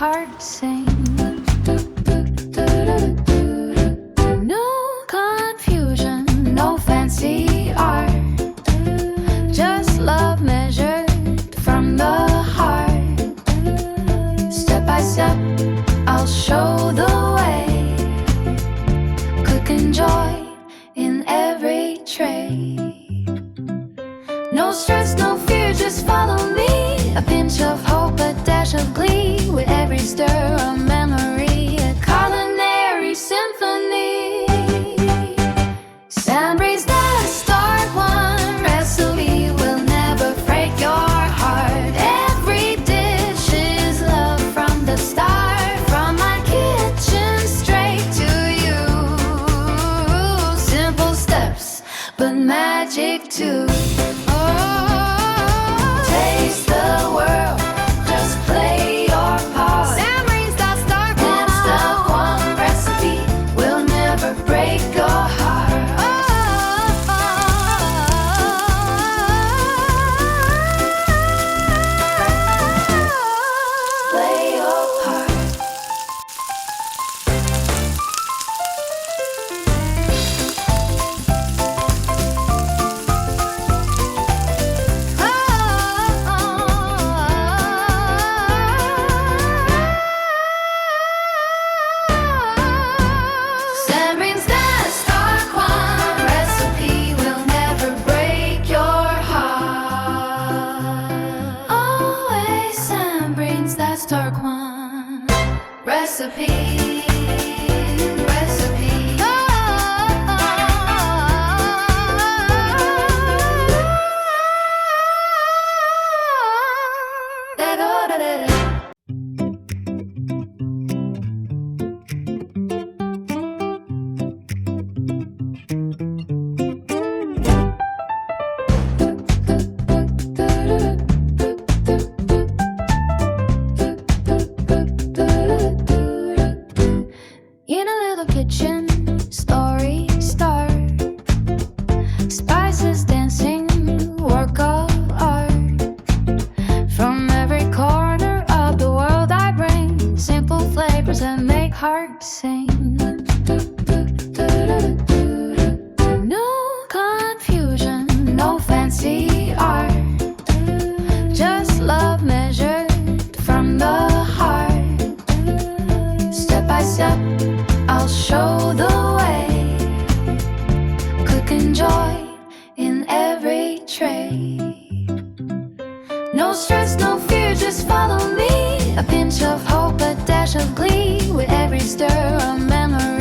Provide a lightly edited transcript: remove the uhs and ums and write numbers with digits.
heart sing. No confusion, no fancy art, just love measured from the heart. Step by step, I'll show the way. Cooking joy in every tray. No stress, no fear, just follow me. A pinch of hope, a dash of glee. With every stir, a memory, a culinary symphony. Sambri's not a start one recipe will never break your heart. Every dish is love from the start. From my kitchen straight to you. Simple steps, but magic too. Taste the world, just play your part. Sambri's the start one. It's the one recipe will never break your heart. Play your part. Sambri's the start one recipe will never break your heart. Always Sambri's that start one recipe. In a little kitchen, story start. Spices dancing, work of art. From every corner of the world I bring simple flavors that make hearts sing. No confusion, no fancy art, just love measured from the heart. Step by step, I'll show the way. Cooking joy in every tray. No stress, no fear, just follow me. A pinch of hope, a dash of glee. With every stir, a memory.